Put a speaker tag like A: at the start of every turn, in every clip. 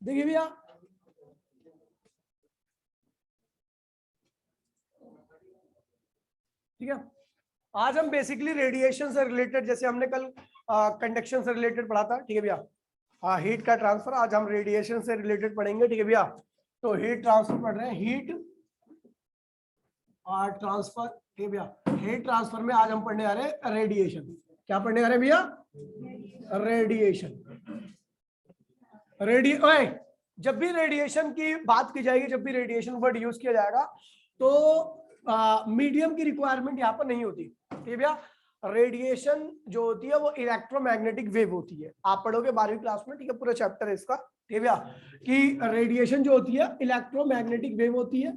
A: देखिए भैया, ठीक है, आज हम बेसिकली रेडिएशन से रिलेटेड, जैसे हमने कल कंडक्शन से रिलेटेड पढ़ा था, ठीक है भैया, हीट का ट्रांसफर, आज हम रेडिएशन से रिलेटेड पढ़ेंगे, ठीक है भैया। तो हीट ट्रांसफर पढ़ रहे हैं, हीट और ट्रांसफर, ठीक है भैया। हीट ट्रांसफर में आज हम पढ़ने आ रहे हैं रेडिएशन। क्या पढ़ने आ रहे हैं भैया? रेडिएशन। जब भी रेडिएशन की बात की जाएगी, जब भी रेडिएशन वर्ड यूज किया जाएगा, तो मीडियम की रिक्वायरमेंट यहाँ पर नहीं होती, ठीक है भैया। रेडिएशन जो होती है वो इलेक्ट्रोमैग्नेटिक वेव होती है। आप पढ़ोगे 12वीं क्लास में, ठीक है, पूरा चैप्टर है इसका, ठीक है भैया, कि रेडिएशन जो होती है इलेक्ट्रोमैग्नेटिक वेव होती है,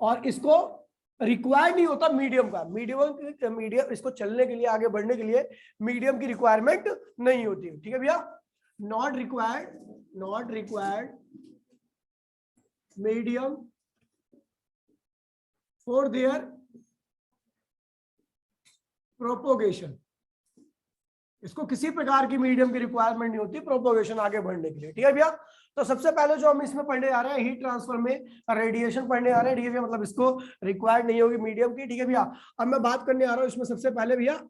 A: और इसको रिक्वायर्ड नहीं होता मीडियम का। मीडियम इसको चलने के लिए, आगे बढ़ने के लिए मीडियम की रिक्वायरमेंट नहीं होती, ठीक है भैया। Not required medium for their propagation. इसको किसी प्रकार की मीडियम की रिक्वायरमेंट नहीं होती प्रोपोगेशन आगे बढ़ने के लिए, ठीक है भैया। तो सबसे पहले जो हम इसमें पढ़ने आ रहे हैं, हीट ट्रांसफर में रेडिएशन पढ़ने आ रहे हैं, ठीक है भैया, मतलब इसको रिक्वायर्ड नहीं होगी मीडियम की, ठीक है भैया। अब मैं बात करने आ रहा हूं इसमें सबसे पहले भैया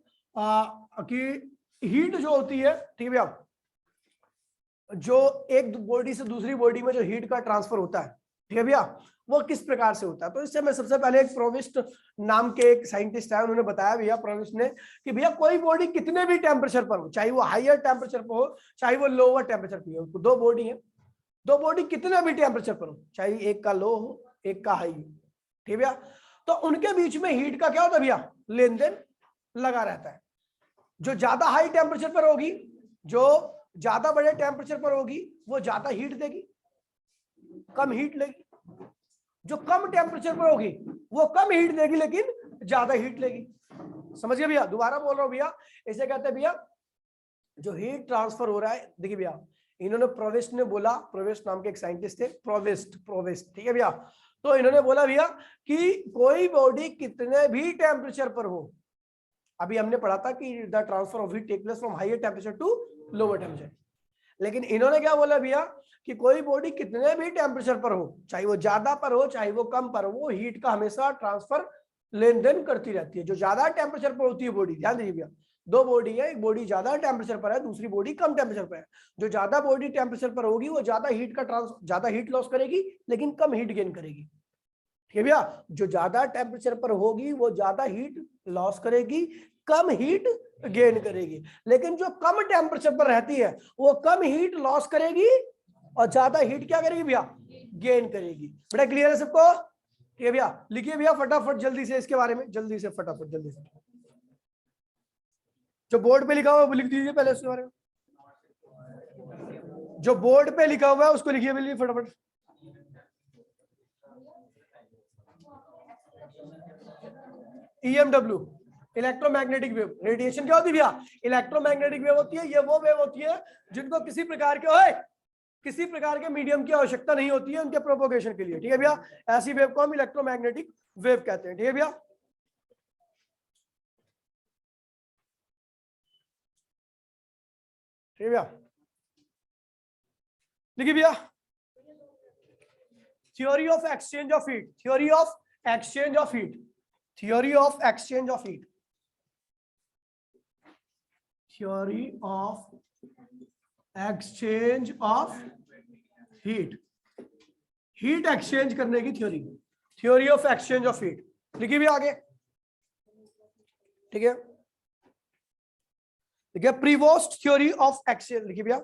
A: कि हीट जो होती है, ठीक है भैया, जो एक बॉडी से दूसरी बॉडी में जो हीट का ट्रांसफर होता है, ठीक है भैया, वो किस प्रकार से होता है। तो इससे मैं सबसे पहले एक प्रोविस्ट नाम के एक साइंटिस्ट है, उन्होंने बताया भैया, प्रोविस्ट ने, कि भैया कोई बॉडी कितने भी टेम्परेचर पर हो, चाहे वो हाईयर टेम्परेचर पर हो चाहे वो लोअर टेम्परेचर पर हो, दो बॉडी है, दो बॉडी कितने भी टेम्परेचर पर हो, चाहे एक का लो हो एक का हाई हो, ठीक है भैया, तो उनके बीच में हीट का क्या होता है भैया? लेन देन लगा रहता है। जो ज्यादा हाई टेम्परेचर पर होगी, जो ज्यादा बड़े टेम्परेचर पर होगी, वो ज्यादा हीट देगी, कम हीट लेगी। जो कम टेम्परेचर पर होगी वो कम हीट देगी लेकिन ज्यादा हीट लेगी। समझ गए भैया? दोबारा बोल रहा हूं भैया, इसे कहते हैं भैया जो हीट ट्रांसफर हो रहा है। देखिए भैया, इन्होंने प्रोवेस्ट ने बोला, प्रोवेस्ट नाम के एक साइंटिस्ट थे, प्रोवेस्ट, ठीक है भैया। तो इन्होंने बोला भैया कि कोई बॉडी कितने भी टेम्परेचर पर हो, अभी हमने पढ़ा था कि the transfer of heat take place from higher temperature to lower temperature, लेकिन इन्होंने क्या बोला भैया कि कोई बॉडी कितने भी टेम्परेचर पर हो, चाहे वो ज्यादा पर हो चाहे वो कम पर हो, वो हीट का हमेशा ट्रांसफर लेन देन करती रहती है। जो ज्यादा टेम्परेचर पर होती है बॉडी, ध्यान दीजिए भैया, दो बॉडी है, एक बॉडी ज्यादा टेम्परेचर पर है, दूसरी बॉडी कम टेम्परेचर पर है। जो ज्यादा बॉडी टेम्परेचर पर होगी वो ज्यादा हीट लॉस करेगी लेकिन कम हीट गेन करेगी, ठीक है भैया। जो ज्यादा टेम्परेचर पर होगी वो ज्यादा हीट लॉस करेगी, कम हीट गेन करेगी। लेकिन जो कम टेम्परेचर पर रहती है वो कम हीट लॉस करेगी और ज्यादा हीट क्या करेगी भैया? गेन करेगी। बेटा क्लियर है सबको? ठीक है भैया, लिखिए भैया फटाफट जल्दी से इसके बारे में, जल्दी से फटाफट, जल्दी से जो बोर्ड पे लिखा हुआ है वो लिख दीजिए पहले उसके बारे में। जो बोर्ड पे लिखा हुआ है उसको लिखिए पहले फटाफट। EMW, electromagnetic wave. रेडिएशन क्या होती है भैया? इलेक्ट्रोमैग्नेटिक वेव होती है। ये वो वेव होती है जिनको किसी प्रकार के मीडियम की आवश्यकता नहीं होती है उनके प्रोपोगेशन के लिए, ठीक है भैया। ऐसी वेव को हम इलेक्ट्रोमैग्नेटिक वेव कहते हैं, ठीक है भैया। ठीक है भैया, देखिए भैया, theory of exchange of heat, theory of exchange of heat, theory of exchange of heat, theory of exchange of heat, heat exchange करने की theory, theory of exchange of heat. लिखिए भी आगे, ठीक है, देखिए प्रीवोस्ट थ्योरी ऑफ एक्सचेंज, लिखिए भैया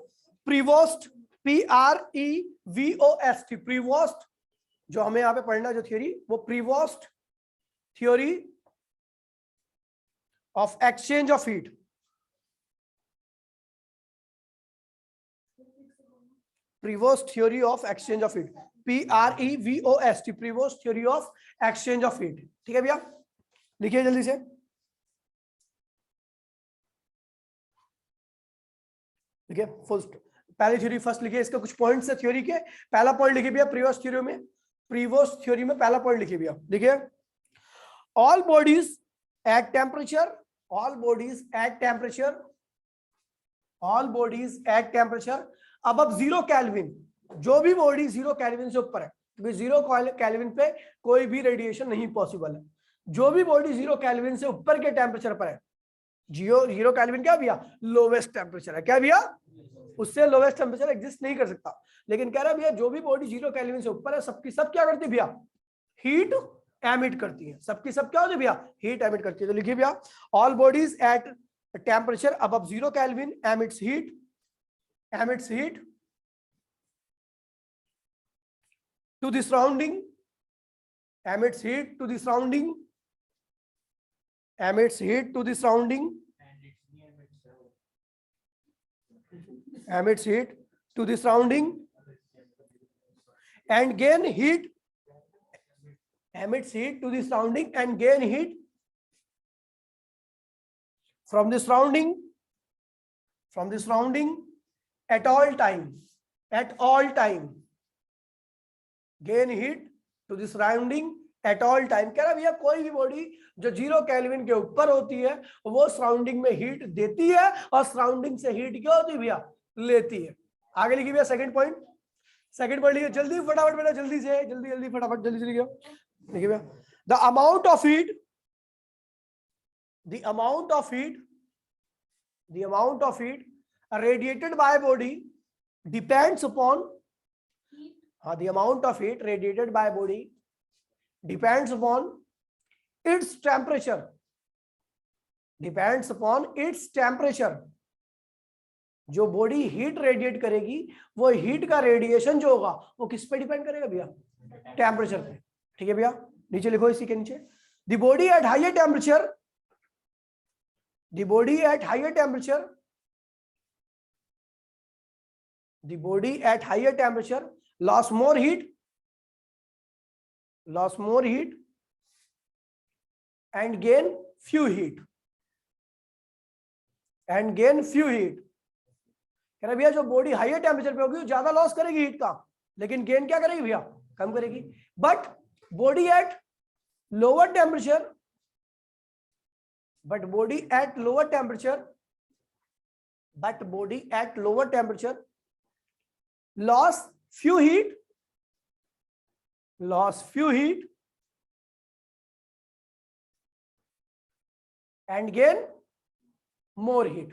A: प्रीवोस्ट, PREVOST, प्रीवोस्ट, जो हमें यहां पे पढ़ना जो थ्योरी, वो Prevost theory of exchange of heat, Prevost theory of exchange of heat, PREVOST, Prevost theory of exchange of heat, ठीक है भैया। लिखिए जल्दी से, देखिए फर्स्ट, पहली थ्योरी फर्स्ट लिखिए, इसके कुछ पॉइंट्स है थ्योरी के। पहला पॉइंट लिखिए भैया प्रीवोस्ट थ्योरी में, प्रीवोस्ट थ्योरी में पहला पॉइंट लिखिए भैया, देखिए all bodies at temperature, all bodies at temperature, all bodies at temperature above 0 Kelvin, जो भी बॉडी 0 केल्विन से ऊपर है, क्योंकि 0 केल्विन पे कोई भी रेडिएशन नहीं पॉसिबल है, जो भी बॉडी 0 केल्विन से ऊपर के टेम्परेचर पर है, 0 केल्विन क्या भैया, लोवेस्ट टेम्परेचर है, क्या भैया, उससे लोवेस्ट टेम्परेचर एग्जिस्ट नहीं कर सकता। लेकिन कह रहा है भैया जो भी बॉडी 0 केल्विन से ऊपर है, सबकी सब क्या करती है भैया, हीट एमिट करती है, सबकी सब क्या होती है भैया, हीट एमिट करती है। तो लिखिए भैया, all bodies at temperature above 0 kelvin emits heat, emits heat to the surrounding, emits heat to the surrounding, emits heat to the surrounding, emits heat to the surrounding, and gain heat, emits heat to the surrounding and gain heat from the surrounding, at all time, gain heat to the surrounding at all time। कह रहा भैया कोई भी body जो 0 kelvin के ऊपर होती है वो सराउंडिंग में हीट देती है और सराउंडिंग से हीट क्या होती है भैया, लेती है। आगे लिखिए भैया सेकंड पॉइंट लिखिए जल्दी फटाफट बेटा, जल्दी से जल्दी फटाफट जल्दी से लिखिए भैया, the amount of heat radiated by body depends upon, the amount of heat radiated by body depends upon its temperature, जो बॉडी हीट रेडिएट करेगी वो हीट का रेडिएशन जो होगा वो किस पे डिपेंड करेगा भैया, टेम्परेचर पे। ठीक है भैया, नीचे लिखो इसी के नीचे, the body at higher temperature loss more heat and gain few heat, कह रहा भैया जो बॉडी हायर टेम्परेचर पे होगी वो ज्यादा लॉस करेगी हीट का, लेकिन गेन क्या करेगी भैया, कम करेगी। But body at lower temperature loss few heat and gain more heat,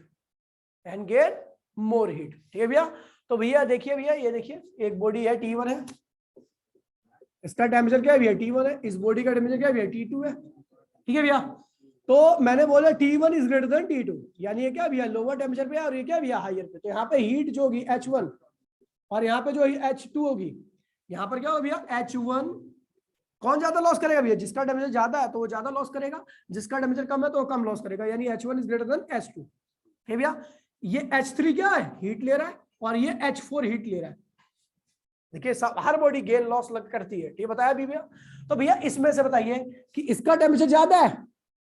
A: ठीक है भैया। तो भैया देखिए भैया, ये देखिए एक बॉडी है T1 है, इसका टेम्परेचर क्या है भैया, T1 है, इस बॉडी का टेम्परेचर क्या है भैया, T2 है। ठीक है भैया, तो मैंने बोला T1 is greater than T2, यानी ये क्या भैया लोअर टेम्परेचर पे है और ये क्या भैया हायर पे। तो यहाँ पे हीट जो होगी H1 और यहाँ पे जो H2 होगी, यहाँ पर क्या होगा भैया H1, कौन ज्यादा लॉस करेगा भैया, जिसका टेम्परेचर ज्यादा है तो वो ज्यादा लॉस करेगा, जिसका टेम्परेचर कम है तो वो कम लॉस करेगा, यानी H1 is greater than H2। ठीक है भैया, ये H3 क्या है, हीट ले रहा है और ये H4 हीट ले रहा है। देखिए हर बॉडी गेन लॉस करती है, ठीक बताया भी भैया। तो भैया इसमें से बताइए कि इसका टेम्परेचर ज्यादा है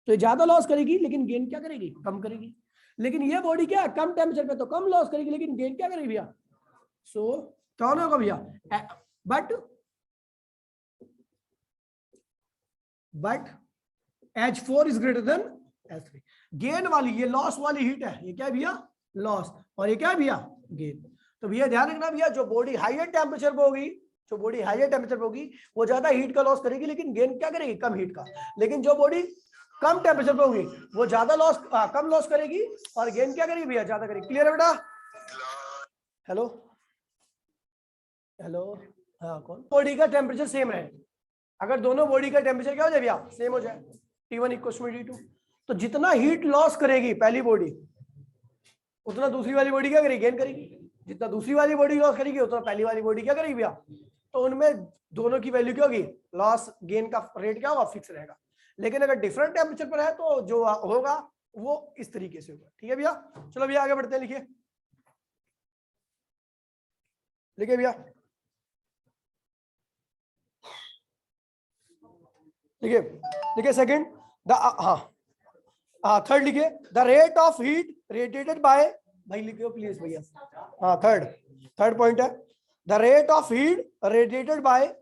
A: तो ये ज्यादा लॉस करेगी, लेकिन गेन क्या करेगी, कम करेगी। लेकिन ये बॉडी क्या है, कम टेम्परेचर पे तो कम लॉस करेगी, लेकिन गेन क्या करेगी भैया, सो कौन होगा भैया, but H4 is greater than H3। Gain वाली ये लॉस वाली हीट है, ये क्या है भैया, लॉस, और ये क्या है भैया, गेन। तो भैया ध्यान रखना भैया, जो बॉडी हायर टेम्परेचर पे होगी वो ज्यादा हीट का लॉस करेगी, लेकिन गेन क्या करेगी, कम हीट का। लेकिन जो बॉडी कम टेम्परेचर पे होगी वो ज्यादा कम लॉस करेगी और गेन क्या करेगी भैया, ज्यादा करेगी। क्लियर है बेटा, हेलो, हाँ कौन, बॉडी का टेम्परेचर सेम रहे, अगर दोनों बॉडी का टेम्परेचर क्या हो जाए भैया, सेम हो जाए, T1 इक्वल टू T2, तो जितना हीट लॉस करेगी पहली बॉडी उतना दूसरी वाली बॉडी क्या करेगी, गेन करेगी। जितना दूसरी वाली बॉडी लॉस करेगी उतना पहली वाली बॉडी क्या करेगी भैया। तो उनमें दोनों की वैल्यू क्या होगी, लॉस गेन का रेट क्या होगा, फिक्स रहेगा। लेकिन अगर डिफरेंट टेम्परेचर पर है तो जो होगा वो इस तरीके से होगा। ठीक है भैया, चलो भैया आगे बढ़ते हैं, लिखिए भैया, लिखिए सेकंड, थर्ड लिखिए, the rate of heat radiated by, भाई लिखियो प्लीज भैया, थर्ड पॉइंट है, the rate of heat radiated by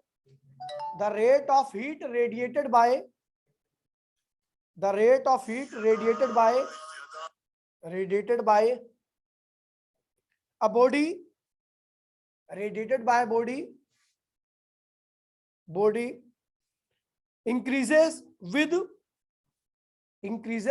A: a body radiated by body increases with increase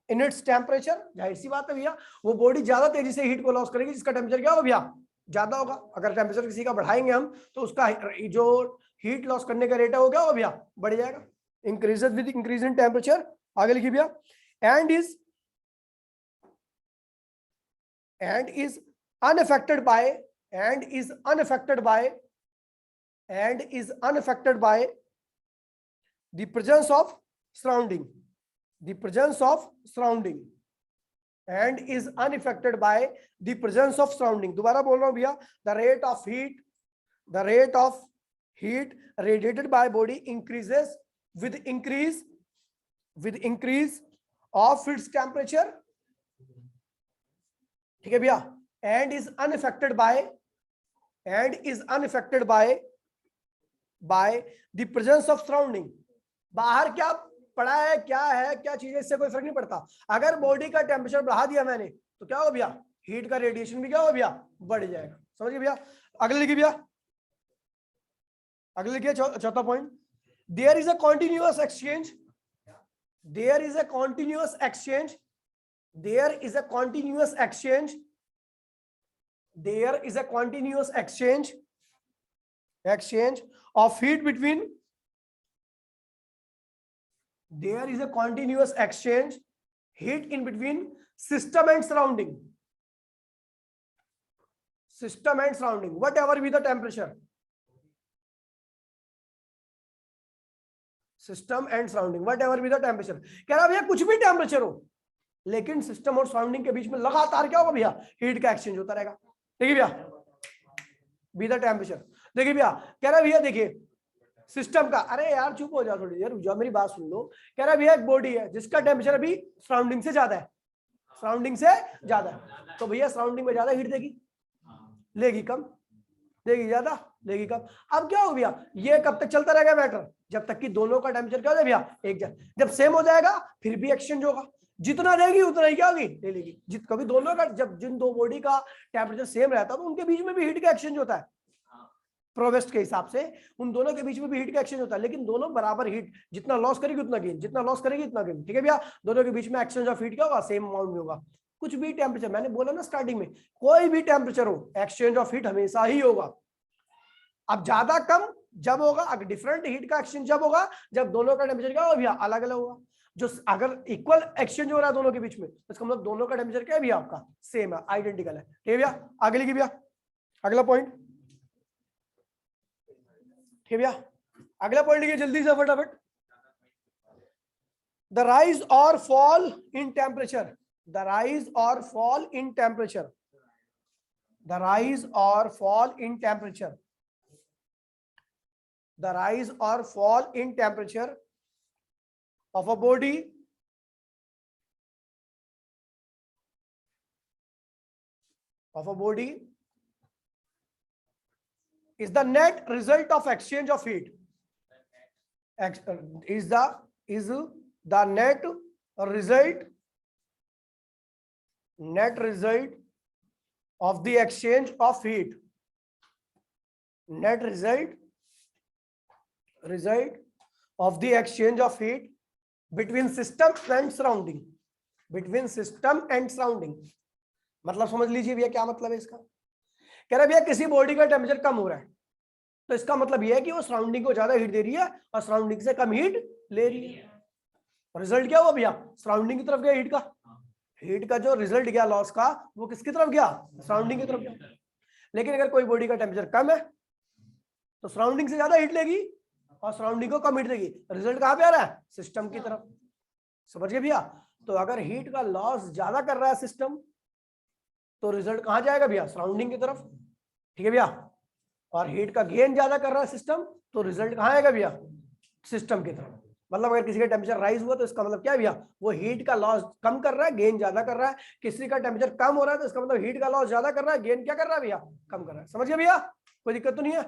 A: in its temperature। जाहिर सी बात है भैया, वो बॉडी ज्यादा तेजी से हीट को लॉस करेगी जिसका टेम्परेचर क्या होगा भैया, ज्यादा होगा। अगर टेम्परेचर किसी का बढ़ाएंगे हम तो उसका जो हीट लॉस करने का रेट है वो क्या होगा भैया, बढ़ जाएगा। Increases with increase in temperature. आगे लिखिए भैया, and is unaffected by the presence of surrounding and is unaffected by the presence of surrounding। दोबारा बोल रहा हूं भैया, the rate of heat radiated by body increases with increase of its temperature, ठीक है भैया, and is unaffected by the presence of surrounding। बाहर क्या पड़ा है, क्या है, क्या चीज है, इससे कोई फर्क नहीं पड़ता। अगर बॉडी का टेम्परेचर बढ़ा दिया मैंने तो क्या होगा भैया, हीट का रेडिएशन भी क्या होगा भैया, बढ़ जाएगा। समझिए भैया। अगले लिखिए भैया, अगले लिखिए चौथा point, there is a continuous exchange of heat between in between system and surrounding, whatever be the temperature, कह रहा भैया कुछ भी टेम्परेचर हो लेकिन सिस्टम और सराउंडिंग के बीच में लगातार क्या होगा भैया, हीट का एक्सचेंज होता रहेगा। देखिए भैया, बी द टेम्परेचर। देखिए भैया, कह रहा भैया देखिए सिस्टम का, अरे यार चुप हो जाओ थोड़ी देर, रुक जाओ मेरी बात सुन लो। कह रहा भैया एक बॉडी है जिसका टेम्परेचर अभी सराउंडिंग से ज्यादा है, तो भैया सराउंडिंग में ज्यादा हीट देगी, लेगी कम, देगी ज्यादा, लेगी कम। अब क्या हो भैया, ये कब तक चलता रहेगा मैटर, जब तक कि दोनों का टेम्परेचर क्या हो जाए भैया, एक जैसा। जब सेम हो जाएगा फिर भी एक्सचेंज होगा, जितना देगी उतना ही क्या होगी, ले लेगी। कभी दोनों का, जब जिन दो बॉडी का टेम्परेचर सेम रहता है तो उनके बीच में भी हीट का एक्सचेंज होता है, प्रोवेस्ट के हिसाब से उन दोनों के बीच में भी हीट का एक्सचेंज होता है, लेकिन दोनों बराबर हीट, जितना लॉस करेगी उतना गेन, जितना लॉस करेगी उतना गेन। ठीक है भैया, दोनों के बीच में एक्सचेंज ऑफ हीट क्या होगा, सेम अमाउंट में होगा। कुछ भी टेम्परेचर, मैंने बोला ना स्टार्टिंग में, कोई भी टेम्परेचर हो एक्सचेंज ऑफ हीट हमेशा ही होगा। अब ज्यादा कम जब होगा, अगर डिफरेंट हीट का एक्सचेंज जब होगा जब दोनों का टेम्परेचर क्या होगा भैया, अलग अलग होगा। जो अगर इक्वल एक्सचेंज हो रहा है दोनों के बीच में, इसका मतलब दोनों का टेम्परेचर क्या है भैया, आपका सेम है, आइडेंटिकल है। ठीक है भैया, आगे लिखिए भैया, अगला पॉइंट। ठीक है भैया, अगला पॉइंट लिखिए जल्दी से फटाफट। द राइज और fall in temperature, the rise और fall in temperature, the rise और fall in temperature, the rise or fall in temperature of a body is the net result of exchange of heat, is the net result of the exchange of heat, net result of the exchange of heat between system and surrounding, मतलब समझ लीजिए भैया क्या मतलब है इसका। कह रहा भैया किसी बॉडी का टेम्परेचर कम हो रहा है तो इसका मतलब यह है कि वो सराउंडिंग को ज्यादा हीट दे रही है और सराउंडिंग से कम हीट ले रही है। रिजल्ट क्या हुआ भैया, सराउंडिंग की तरफ गया हीट का जो रिजल्ट गया लॉस का, वो किसकी तरफ गया, सराउंडिंग की तरफ गया। लेकिन अगर कोई बॉडी का टेम्परेचर कम है तो सराउंडिंग से ज्यादा हीट लेगी और सराउंडिंग को कम हीट देगी, रिजल्ट कहां पे आ रहा है, सिस्टम की तरफ। समझिए भैया, तो अगर हीट का लॉस ज्यादा कर रहा है सिस्टम तो रिजल्ट कहां जाएगा भैया, सराउंडिंग की तरफ। ठीक है भैया, और हीट का गेन ज्यादा कर रहा है सिस्टम तो रिजल्ट कहां आएगा भैया, सिस्टम की तरफ। मतलब अगर किसी का टेम्परेचर राइज हुआ तो इसका मतलब क्या है भैया, वो हीट का लॉस कम कर रहा है, गेन ज्यादा कर रहा है। किसी का टेम्परेचर कम हो रहा है तो इसका मतलब हीट का लॉस ज्यादा कर रहा है, गेन क्या कर रहा है भैया, कम कर रहा है। समझ गए भैया, कोई दिक्कत तो नहीं है।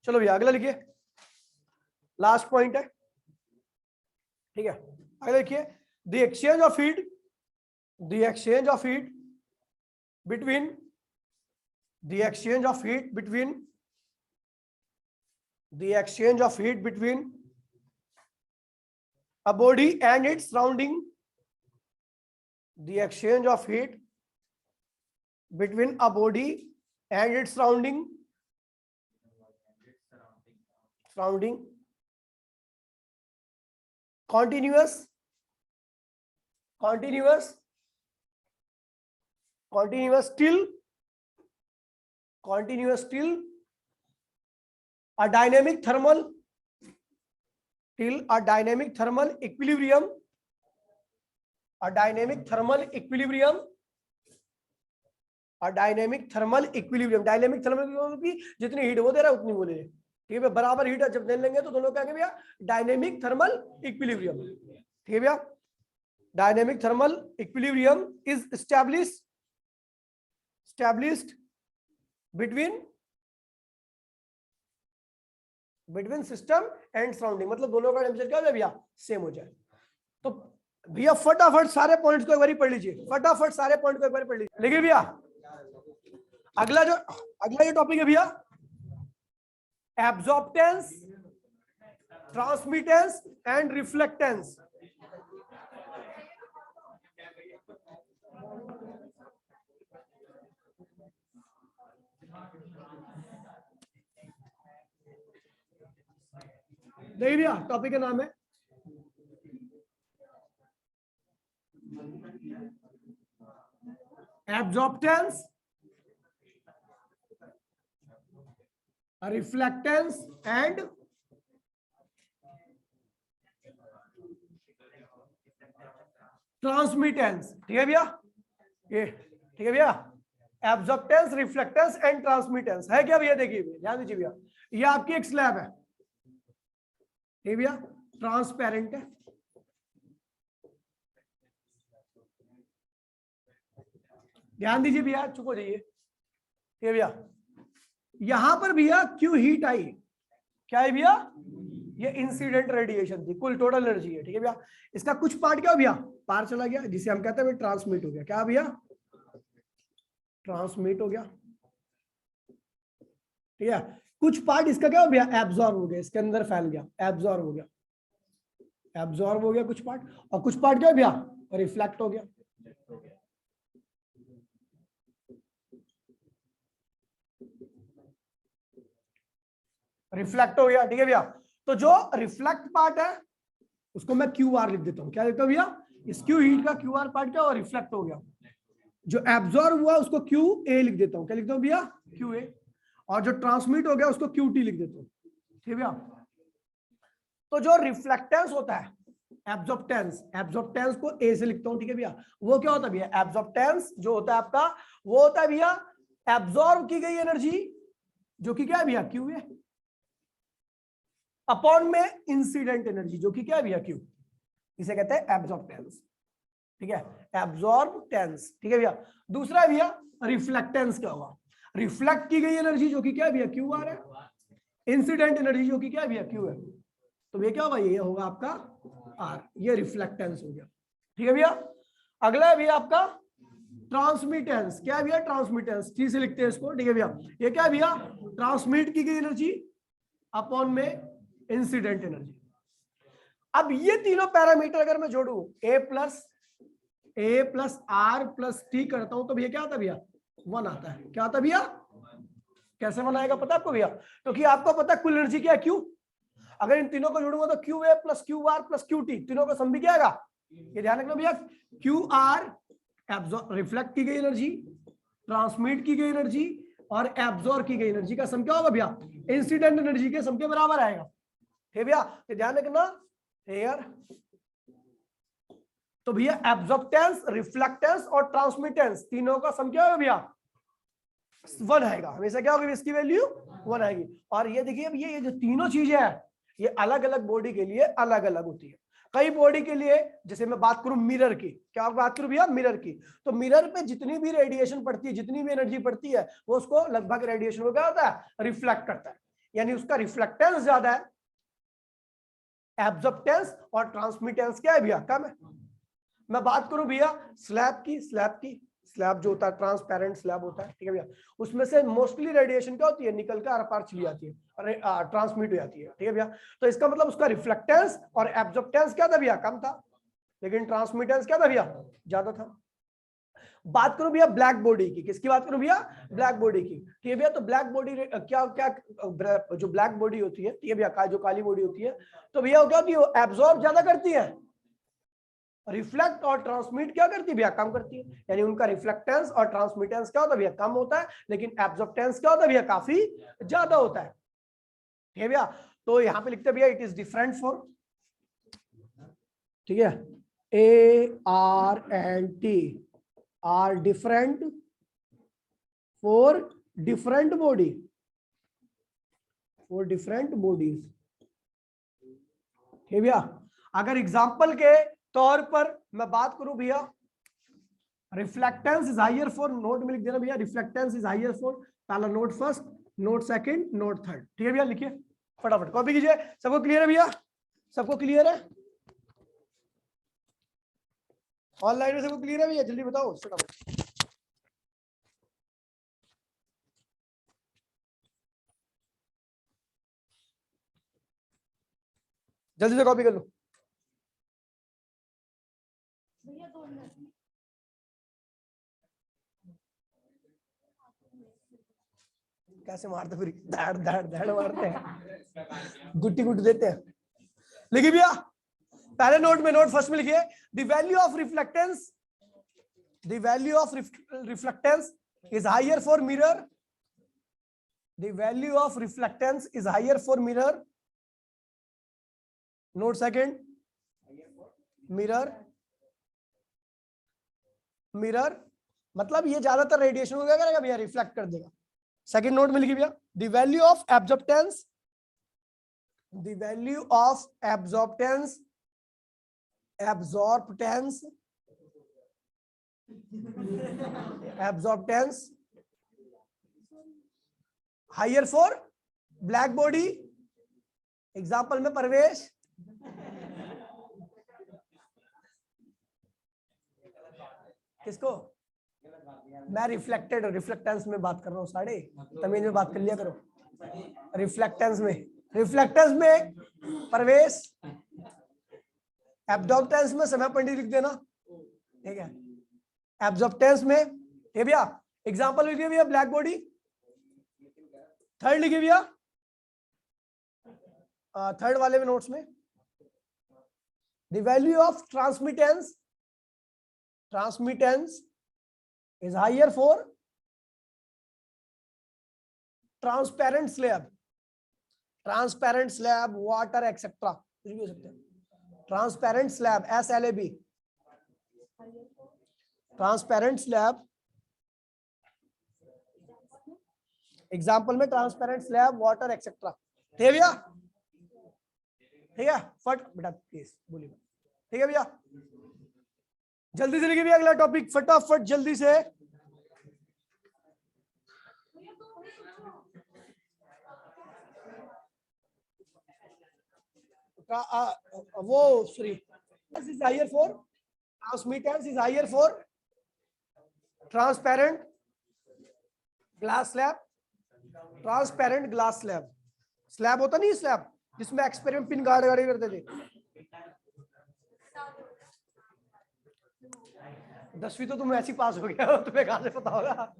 A: चलो भैया अगला लिखिए, लास्ट पॉइंट है। ठीक है, अगला लिखिए, the exchange of heat the exchange of heat between the exchange of heat between the exchange of heat between a body and its surrounding, the exchange of heat between a body and its surrounding continuous till a dynamic thermal equilibrium, dynamic thermal equilibrium की जितनी heat वो दे रहा है उतनी वो ले, ठीक है, बराबर हीट जब दे लेंगे तो दोनों कहेंगे भैया डायनेमिक थर्मल इक्विलिब्रियम, ठीक है भैया। Dynamic thermal equilibrium is established between system and surrounding, मतलब दोनों का टेंपरेचर क्या हो जाए भैया सेम हो जाए। तो भैया फटाफट सारे पॉइंट्स को एक बार पढ़ लीजिए, फटाफट सारे पॉइंट को एक बार पढ़ लीजिए। लेकिन भैया अगला जो टॉपिक है भैया एब्जॉर्प्टेंस, ट्रांसमिटेंस एंड रिफ्लेक्टेंस। देखिए भैया टॉपिक का नाम है एब्जॉर्प्टेंस, रिफ्लेक्टेंस एंड ट्रांसमिटेंस, ठीक है भैया, ये ठीक है भैया, एब्जॉर्प्टेंस, रिफ्लेक्टेंस एंड ट्रांसमिटेंस है क्या भैया। देखिए ध्यान दीजिए भैया, ये आपकी एक स्लैब है, ठीक भैया, ट्रांसपेरेंट है, ध्यान दीजिए भैया, चुप हो जाइए, ठीक है भैया। यहां पर भैया क्यों हीट आई, क्या है भैया, ये इंसिडेंट रेडिएशन थी, कुल टोटल एनर्जी है, ठीक है भैया। इसका कुछ पार्ट क्या हो भैया पार चला गया, जिसे हम कहते हैं ट्रांसमिट हो गया, क्या भैया ट्रांसमिट हो गया, ठीक है। कुछ पार्ट इसका क्या हो गया एब्जॉर्ब हो गया, इसके अंदर फैल गया, एब्जॉर्ब हो गया कुछ पार्ट, और कुछ पार्ट क्या हो गया रिफ्लेक्ट हो गया, रिफ्लेक्ट हो गया, ठीक है भैया। तो जो रिफ्लेक्ट पार्ट है उसको मैं क्यू आर लिख देता हूं, क्या लिखता हूं भैया, इस क्यू हीट का क्यू आर पार्ट क्या हुआ रिफ्लेक्ट हो गया। जो एब्जॉर्ब हुआ उसको क्यू ए लिख देता हूं, क्या लिखता हूं भैया क्यू ए, और जो ट्रांसमिट हो गया उसको क्यू टी लिख देता हूं, ठीक है भैया। तो जो रिफ्लेक्टेंस होता है एब्जॉर्प्टेंस को ए से लिखता हूं, ठीक है भैया। वो क्या होता है भैया, एब्जॉर्प्टेंस जो होता है आपका वो होता है भैया एब्जॉर्ब की गई एनर्जी जो कि क्या है भैया क्यू है, अपॉन में इंसिडेंट एनर्जी जो कि क्या है भैया क्यू, इसे कहते हैं एब्जॉर्प्टेंस, ठीक है, एब्जॉर्प्टेंस, ठीक है भैया। दूसरा है भैया रिफ्लेक्टेंस, क्या होगा, रिफ्लेक्ट की गई एनर्जी जो कि क्या है भैया क्यू आर है, इंसिडेंट एनर्जी जो कि क्या है भैया क्यू है, तो ये क्या होगा, ये होगा आपका आर, ये रिफ्लेक्टेंस हो गया, ठीक है भैया। अगला है भैया आपका ट्रांसमिटेंस, क्या है भैया ट्रांसमिटेंस, टी से लिखते हैं इसको, ठीक है भैया। ये क्या है भैया ट्रांसमिट की गई एनर्जी अपॉन में इंसिडेंट एनर्जी। अब ये तीनों पैरामीटर अगर मैं जोड़ू ए प्लस आर प्लस टी करता हूं तो भैया क्या आता है भैया 1 आता है, क्या आता है भैया, कैसे बनाएगा पता है आपको भैया, क्योंकि आपको पता है कुल एनर्जी क्या है क्यू, अगर इन तीनों को जोड़ूंगा तो Q A plus Q R plus Q T, तीनों का सम भी क्या आएगा, ये ध्यान रखना भैया, क्यू आर रिफ्लेक्ट की गई एनर्जी, ट्रांसमिट की गई एनर्जी और एब्जॉर्ब की गई एनर्जी का सम क्या होगा भैया, इंसिडेंट एनर्जी के सम के बराबर आएगा, ठीक है भैया। ध्यान रखना हेयर, तो भैया एब्जॉर्प्टेंस, रिफ्लेक्टेंस और ट्रांसमिटेंस तीनों का सम क्या होगा भैया 1 आएगा, हमेशा क्या होगी इसकी वैल्यू 1 आएगी। और ये देखिए भैया ये जो तीनों चीजें हैं ये अलग अलग बॉडी के लिए अलग अलग होती है। कई बॉडी के लिए, जैसे मैं बात करूं मिरर की, क्या बात करूं भैया मिरर की, तो मिरर पे जितनी भी रेडिएशन पड़ती है, जितनी भी एनर्जी पड़ती है वो उसको लगभग रेडिएशन को क्या होता है रिफ्लेक्ट करता है, यानी उसका रिफ्लेक्टेंस ज्यादा है, एब्जॉर्प्टेंस और ट्रांसमिटेंस क्या है भैया कम है। मैं बात करूं भैया स्लैब की, स्लैब जो होता है ट्रांसपेरेंट स्लैब होता है, ठीक है भैया, उसमें से मोस्टली रेडिएशन क्या होती है, निकल के आर पार चली जाती है, ट्रांसमिट हो जाती है, ठीक है भैया। तो इसका मतलब उसका रिफ्लेक्टेंस और एब्जॉर्प्टेंस क्या था भैया, कम था, लेकिन ट्रांसमिटेंस क्या था भैया, ज्यादा था। बात करूं भैया ब्लैक बॉडी की, किसकी बात करूं भैया, ब्लैक बॉडी की, ठीक है भैया। तो ब्लैक बॉडी क्या क्या जो ब्लैक बॉडी होती है, ठीक है भैया, जो काली बॉडी होती है, तो भैया वो क्या होती है, वो एब्जॉर्ब ज्यादा करती है, रिफ्लेक्ट और ट्रांसमिट क्या करती है भैया, कम करती है। यानी उनका रिफ्लेक्टेंस और ट्रांसमिटेंस क्या होता है भैया, कम होता है, लेकिन एब्जॉर्प्टेंस क्या होता है भैया, काफी ज्यादा होता है, ठीक है भैया। तो यहां पे लिखते हैं भैया इट इज डिफरेंट फॉर, ठीक है, A R and T R different for different body, for different bodies, ठीक है भैया। अगर एग्जांपल के तौर पर मैं बात करूं भैया, reflectance is higher for, note में लिख देना भैया, रिफ्लेक्टेंस इज हायर फॉर, पहला note first, note second, note third, ठीक है भैया, लिखिए फटाफट कॉपी कीजिए। सबको क्लियर है भैया, सबको क्लियर है, ऑनलाइन में सबको क्लियर है भैया, जल्दी बताओ फटाफट। जल्दी से कॉपी कर लो। कैसे मारते फिर, धड़ धड़ धड़ मारते हैं, गुट्टी गुट्टी देते हैं। लिखिए भैया पहले नोट में, नोट फर्स्ट में लिखिए, the value of reflectance, the value of reflectance is higher for mirror, the value of reflectance is higher for mirror, note second, mirror, mirror मतलब ये ज्यादातर रेडिएशन को क्या करेगा भैया, रिफ्लेक्ट कर देगा। सेकंड नोट में लिखिए भैया, the value of absorptance, the value of absorptance, absorptance, absorptance higher for black body, example में परवेश, किसको, मैं रिफ्लेक्टेड रिफ्लेक्टेंस में बात कर रहा हूँ, साढ़े तमीज में बात कर लिया करो, रिफ्लेक्टेंस में, रिफ्लेक्टेंस में परवेश, एब्जॉर्प्टेंस में समय पंडित लिख देना, ठीक है, एब्जॉर्प्टेंस में, ये भैया एग्जांपल लिखिए भैया ब्लैक बॉडी, थर्ड लिखिए भैया, थर्ड वाले में नोट्स में, the value of transmittance, transmittance is higher for transparent slab, transparent slab, water etc, कुछ भी हो सकते हैं, transparent slab, SLAB, transparent slab, example में ट्रांसपेरेंट स्लैब, वाटर एक्सेट्रा, ठीक है भैया, ठीक है, फट बेटा प्लीज बोलिए, ठीक है भैया, जल्दी से लिखिए भैया अगला टॉपिक फटाफट जल्दी से। वो sorry, is higher for transmittance, is higher for transparent glass slab, transparent glass slab, slab होता नहीं स्लैब जिसमें एक्सपेरिमेंट पिन गाड़ गाड़ी करते थे, 10वीं तो तुम ऐसी पास हो गया हो, तुम्हें कहां से पता होगा।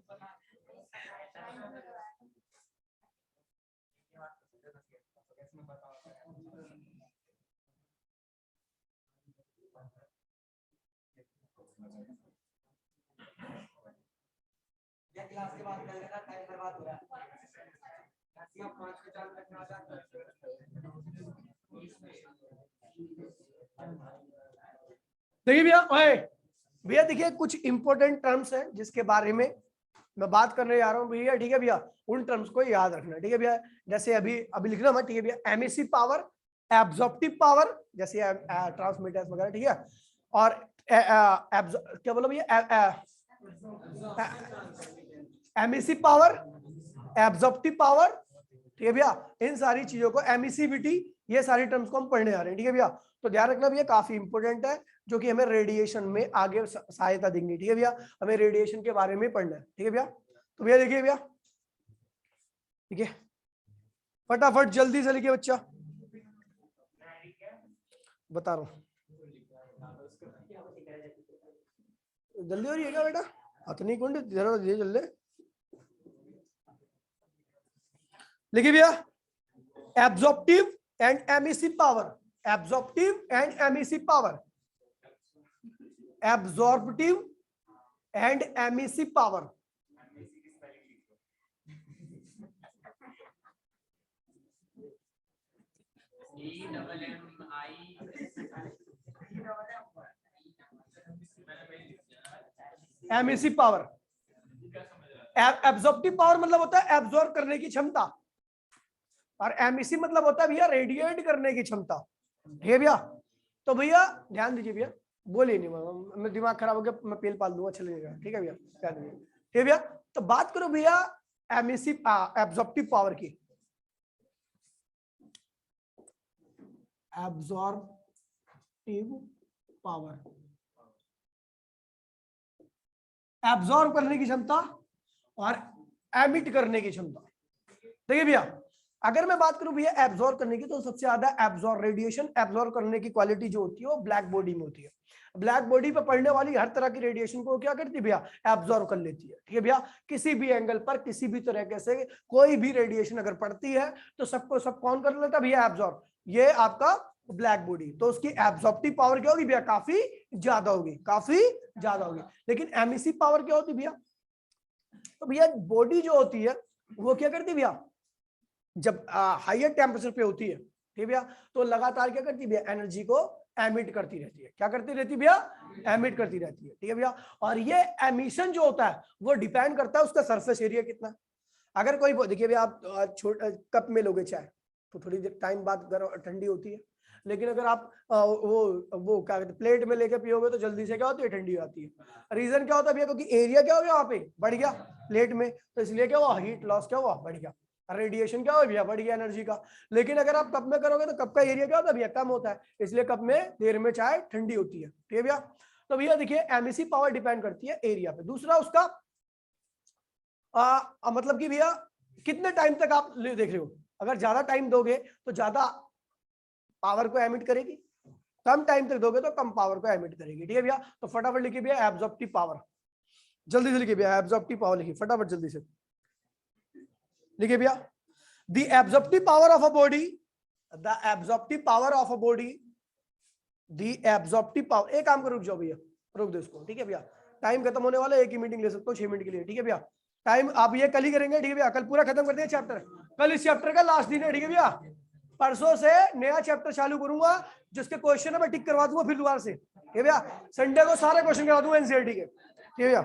A: क्लास के बाद टाइम बर्बाद हो रहा है। देखिए भैया, भैया देखिए कुछ इंपॉर्टेंट टर्म्स हैं जिसके बारे में मैं बात करने जा रहा हूँ भैया, ठीक है भैया, उन टर्म्स को याद रखना, ठीक है भैया। जैसे अभी लिखना मत, ठीक है भैया, एमिसिव पावर, एब्जॉर्प्टिव पावर, जैसे ट्रांसमिटेंस वगैरह, ठीक है, और क्या बोला भैया, एमिसिव पावर, एब्जॉर्प्टिव पावर, ठीक है भैया, इन सारी चीजों को, एमिसिविटी, ये सारी टर्म्स को हम पढ़ने आ रहे हैं, ठीक है भैया। तो ध्यान रखना भैया काफी इंपॉर्टेंट है, जो कि हमें रेडिएशन में आगे सहायता देंगे। ठीक है भैया, हमें रेडिएशन के बारे में पढ़ना है। ठीक है भैया, तो भैया देखिए भैया, ठीक है, फटाफट जल्दी से लिखिए बच्चा, बता रहा हूँ। जल्दी हो रही है क्या बेटा? अतनी कुंड जरा जल्दी लिखिए भैया, absorptive and emissive power, absorptive and emissive power, absorptive and emissive power. Emissive power, absorptive power मतलब होता है एब्जॉर्ब करने की क्षमता, और एमिसिव मतलब होता है भैया रेडिएट करने की क्षमता। ठीक है भैया, तो भैया ध्यान दीजिए भैया, बोलिए नहीं, मैं दिमाग खराब हो गया, मैं पेल पाल दूंगा, चलेगा। ठीक है भैया, ध्यान दीजिए। ठीक है भैया, तो बात करो भैया एमिसिव एब्जॉर्प्टिव पावर की। एब्जॉर्प्टिव पावर, एब्जॉर्ब करने की क्षमता और एमिट करने की क्षमता। देखिए भैया, अगर मैं बात करूं भैया एब्जॉर्ब करने की, तो सबसे ज्यादा एब्जॉर्ब रेडिएशन एब्जॉर्ब करने की क्वालिटी जो होती है वो ब्लैक बॉडी में होती है। ब्लैक बॉडी पर पड़ने वाली हर तरह की रेडिएशन को क्या करती है भैया, एब्जॉर्ब कर लेती है। ठीक है भैया, किसी भी एंगल पर किसी भी तरह से कोई भी रेडिएशन अगर पड़ती है तो सबको सब कौन कर लेता है भैया, एब्जॉर्ब। ये आपका ब्लैक बॉडी, तो उसकी एब्जॉर्प्टिव पावर क्या होगी भैया, काफी ज्यादा होगी, काफी ज्यादा होगी। लेकिन एमिसिव पावर क्या होती है भैया, तो भैया बॉडी जो होती है वो क्या करती है भैया, जब हायर टेम्परेचर पे होती है, ठीक है भैया, तो लगातार क्या करती है भैया, एनर्जी को एमिट करती रहती है। क्या करती रहती है भैया, एमिट करती रहती है। ठीक है भैया, और ये एमिशन जो होता है वो डिपेंड करता है उसका सरफेस एरिया कितना। अगर कोई देखिए भैया, आप छोटा कप में लोगे चाय तो थोड़ी देर टाइम बाद ठंडी होती है, लेकिन अगर आप वो क्या कहते हैं प्लेट में लेके पियोगे तो जल्दी से क्या होती है, ठंडी हो जाती है। रीजन क्या होता है भैया, क्योंकि एरिया क्या हो गया वहां पे बढ़ गया प्लेट में, तो इसलिए क्या हुआ, हीट लॉस क्या हुआ, बढ़ गया, रेडिएशन क्या हो गया, बढ़ गया एनर्जी का। लेकिन अगर आप कप में करोगे तो कप का एरिया क्या होता है भैया, कम होता है, इसलिए कप में देर में चाय ठंडी होती है। ठीक है भैया, तो भैया देखिए एमिसिव पावर डिपेंड करती है एरिया पे। दूसरा उसका मतलब कि भैया कितने टाइम तक आप देख रहे हो, अगर ज्यादा टाइम दोगे तो ज्यादा पावर को एमिट करेगी, कम टाइम तक दोगे तो कम पावर को एमिट करेगी। ठीक है भैया, तो फटाफट लिखिए भैया एब्जॉर्प्टिव पावर, जल्दी से लिखिए भैया एब्जॉर्प्टिव पावर, लिखिए फटाफट जल्दी से लिखिए भैया, the absorptive power of a body, the absorptive power of a body, the absorptive power. एक काम करो, रुक जाओ भैया, रुक दो इसको। ठीक है भैया, टाइम खत्म होने वाला है, एक ही मीटिंग ले सकते हो 6 मिनट के लिए। ठीक है भैया, टाइम आप ये कल ही करेंगे। ठीक है भैया, कल पूरा खत्म कर दिया चैप्टर, कल इस चैप्टर का लास्ट दिन है। ठीक है भैया, परसों से नया चैप्टर चालू करूंगा, जिसके क्वेश्चन है मैं टिक करवा दूंगा फिर दोबारा से। ठीक है भैया, संडे को सारे क्वेश्चन करा दूंगा एनसीईआरटी के। ठीक है भैया।